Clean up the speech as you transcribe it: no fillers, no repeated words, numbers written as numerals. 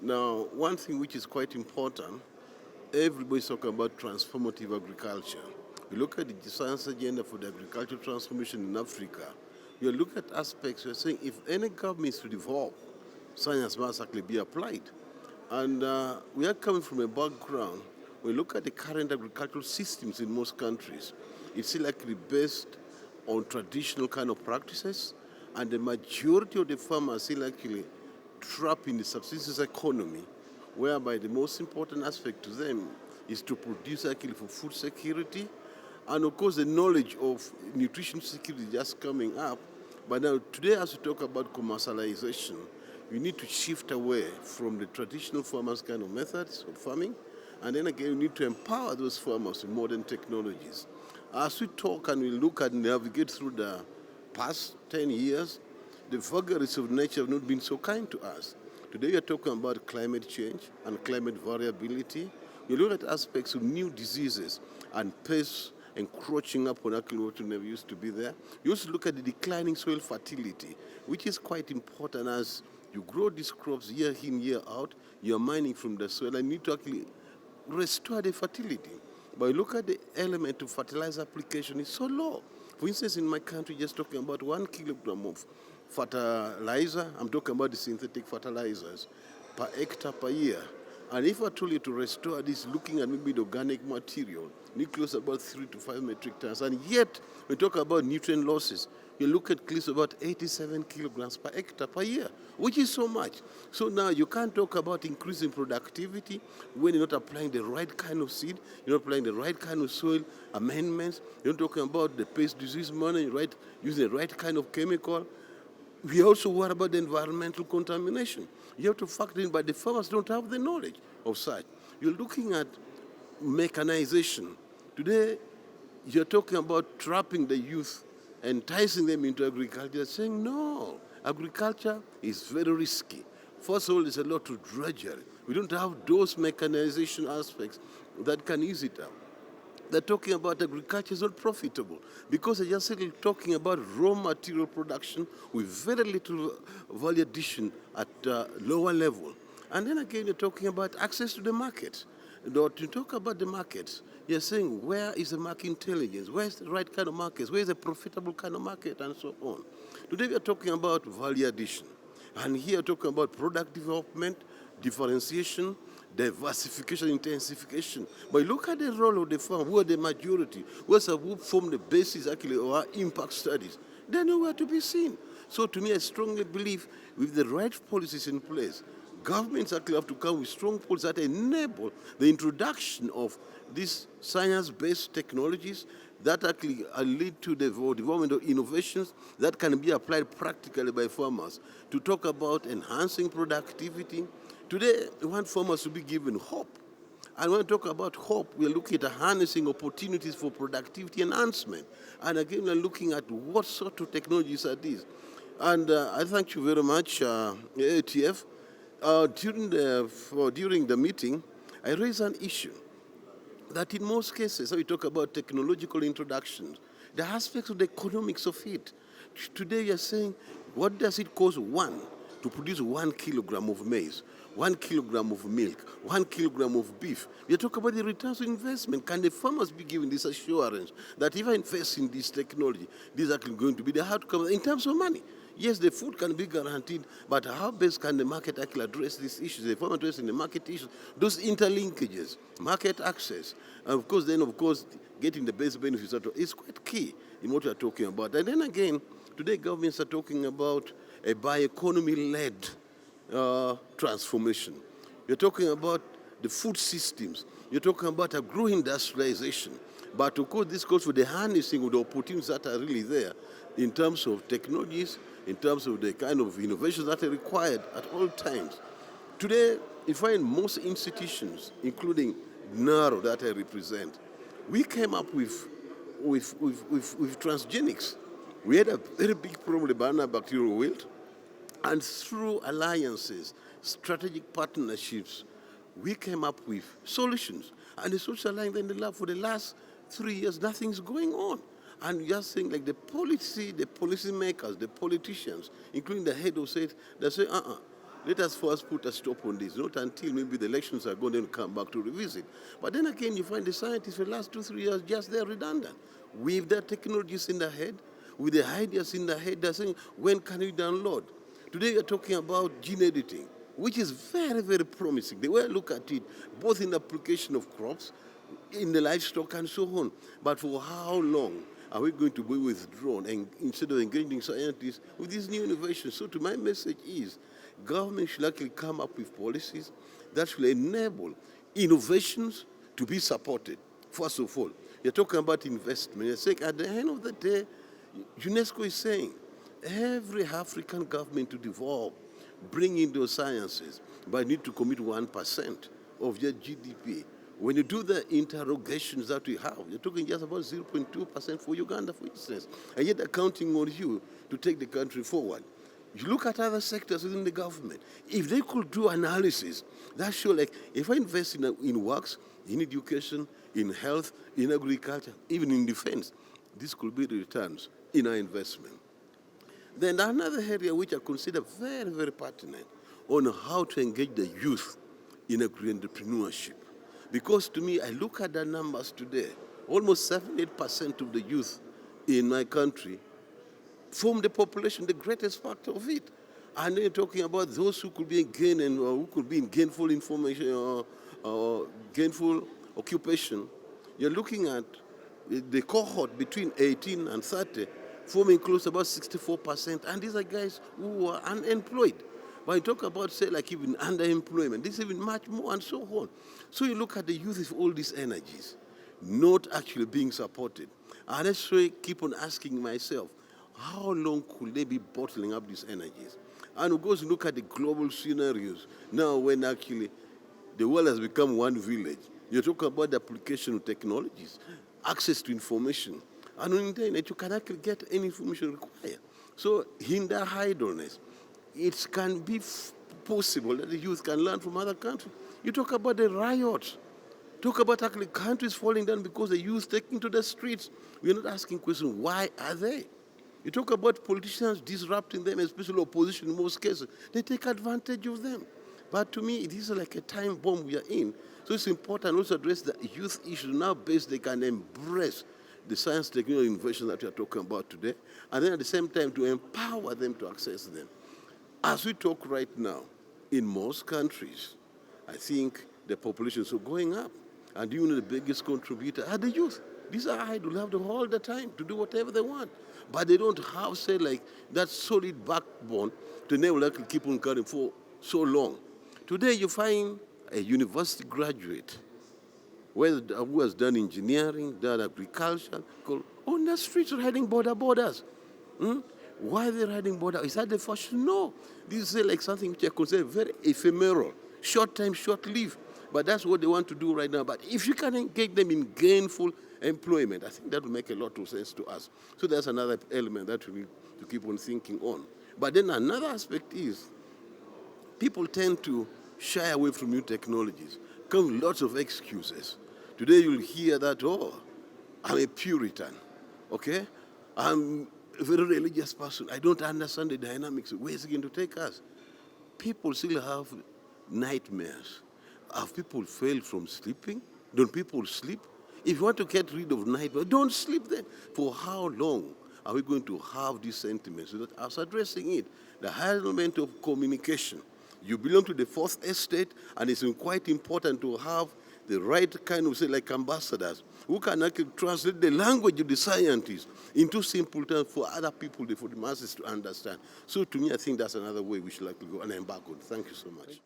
Now, one thing which is quite important, everybody's talking about transformative agriculture. You look at the science agenda for the agricultural transformation in Africa, you look at aspects, you're saying if any government is to develop, science must actually be applied. And we are coming from a background, we look at the current agricultural systems in most countries, it's still actually based on traditional kind of practices, and the majority of the farmers still actually trapped in the subsistence economy, whereby the most important aspect to them is to produce actually for food security, and of course the knowledge of nutrition security just coming up. But now today, as we talk about commercialization, we need to shift away from the traditional farmers kind of methods of farming, and then again we need to empower those farmers with modern technologies. As we talk and we look and navigate through the past 10 years, the vagaries of nature have not been so kind to us. Today we are talking about climate change and climate variability. We look at aspects of new diseases and pests encroaching upon actually what never used to be there. You also look at the declining soil fertility, which is quite important as you grow these crops year in, year out, you're mining from the soil and need to actually restore the fertility. But you look at the element of fertilizer application, it's so low. For instance, in my country, just talking about 1 kilogram of fertilizer, I'm talking about the synthetic fertilizers, per hectare per year. And if I told you to restore this, looking at maybe the organic material, need close about 3 to 5 metric tons. And yet, we talk about nutrient losses. You look at close about 87 kilograms per hectare per year, which is so much. So now you can't talk about increasing productivity when you're not applying the right kind of seed, you're not applying the right kind of soil amendments, you're not talking about the pest disease management, right, using the right kind of chemical. We also worry about the environmental contamination. You have to factor in, but the farmers don't have the knowledge of such. You're looking at mechanization. Today, you're talking about trapping the youth, enticing them into agriculture, saying, no, agriculture is very risky. First of all, there's a lot of drudgery. We don't have those mechanization aspects that can ease it up. They're talking about agriculture is not profitable because they're just talking about raw material production with very little value addition at lower level. And then again, you're talking about access to the market. To talk about the markets, you're saying where is the market intelligence? Where is the right kind of markets? Where is the profitable kind of market? And so on. Today we are talking about value addition. And here we're talking about product development, differentiation, diversification, intensification. But look at the role of the farm, who are the majority, who form the basis actually of our impact studies. They're nowhere to be seen. So to me, I strongly believe with the right policies in place, governments actually have to come with strong policies that enable the introduction of these science-based technologies that actually lead to the development of innovations that can be applied practically by farmers to talk about enhancing productivity. Today, we want farmers to be given hope. And when we talk about hope, we're looking at harnessing opportunities for productivity enhancement. And again, we're looking at what sort of technologies are these. And I thank you very much, ATF. During the meeting, I raised an issue that in most cases, when we talk about technological introductions, the aspects of the economics of it. Today you're saying, what does it cost to produce 1 kilogram of maize, 1 kilogram of milk, 1 kilogram of beef? We are talking about the returns on investment. Can the farmers be given this assurance that if I invest in this technology, this is actually going to be the outcome in terms of money? Yes, the food can be guaranteed, but how best can the market actually address these issues? The farmer addressing the market issues, those interlinkages, market access, and of course, getting the best benefits out of it is quite key in what we are talking about. And then again, today governments are talking about a bioeconomy-led transformation. You're talking about the food systems. You're talking about agro-industrialization. But of course, this goes for the harnessing of the opportunities that are really there in terms of technologies, in terms of the kind of innovations that are required at all times. Today, you find most institutions, including NARO that I represent, we came up with transgenics. We had a very big problem with banana bacterial wilt, and through alliances, strategic partnerships, we came up with solutions. And the social alliance in the lab for the last 3 years, nothing's going on. And just saying like the policy makers, the politicians, including the head of state, they say, let us first put a stop on this, not until maybe the elections are going to come back to revisit. But then again, you find the scientists for the last 2-3 years just they're redundant. With their technologies in the head, with the ideas in the head, they're saying, when can we download? Today you're talking about gene editing, which is very, very promising. The way I look at it, both in the application of crops, in the livestock and so on. But for how long are we going to be withdrawn and instead of engaging scientists with these new innovations? So to my message is, government should actually come up with policies that will enable innovations to be supported. First of all, you're talking about investment. You're saying at the end of the day, UNESCO is saying every African government to develop, bring in those sciences, but need to commit 1% of their GDP. When you do the interrogations that we have, you're talking just about 0.2% for Uganda, for instance, and yet they're counting on you to take the country forward. You look at other sectors within the government. If they could do analysis that show, like, if I invest in works, in education, in health, in agriculture, even in defense, this could be the returns in our investment. Then another area which I consider very, very pertinent on how to engage the youth in entrepreneurship. Because to me, I look at the numbers today, almost 78% of the youth in my country form the population, the greatest part of it. And then you're talking about those who could be in gain and who could be in gainful information or gainful occupation. You're looking at the cohort between 18 and 30 forming close to about 64%. And these are guys who are unemployed. When you talk about, say, like even underemployment, this is even much more and so on. So you look at the youth with all these energies, not actually being supported. And that's why I keep on asking myself, how long could they be bottling up these energies? And we go to look at the global scenarios. Now when actually the world has become one village, you talk about the application of technologies, access to information. And on the internet, you can actually get any information required. So hinder idleness. It can be possible that the youth can learn from other countries. You talk about the riots. Talk about actually countries falling down because the youth taking to the streets. We're not asking questions, why are they? You talk about politicians disrupting them, especially opposition in most cases. They take advantage of them. But to me, this is like a time bomb we are in. So it's important also to address the youth issue now based they can embrace the science, technology, innovation that we are talking about today, and then at the same time to empower them to access them. As we talk right now, in most countries, I think the populations are going up. And you know the biggest contributor are the youth. These are idle, have all the time to do whatever they want. But they don't have, say, like that solid backbone to enable them to keep on carrying for so long. Today you find a university graduate who has done engineering, done agriculture, on the streets riding borders. Why are they riding border? Is that the fashion? No. This is like something which I consider very ephemeral, short time, short lived. But that's what they want to do right now. But if you can engage them in gainful employment, I think that will make a lot of sense to us. So that's another element that we need to keep on thinking on. But then another aspect is people tend to shy away from new technologies, come with lots of excuses. Today you'll hear that, oh, I'm a Puritan, okay? I'm a very religious person. I don't understand the dynamics. Where is it going to take us? People still have nightmares. Have people failed from sleeping? Don't people sleep? If you want to get rid of nightmares, don't sleep then. For how long are we going to have these sentiments? So that as addressing it, the higher element of communication. You belong to the fourth estate, and it's quite important to have the right kind of, say, like ambassadors, who can actually translate the language of the scientists into simple terms for other people, for the masses to understand. So to me, I think that's another way we should like to go and embark on. Thank you so much.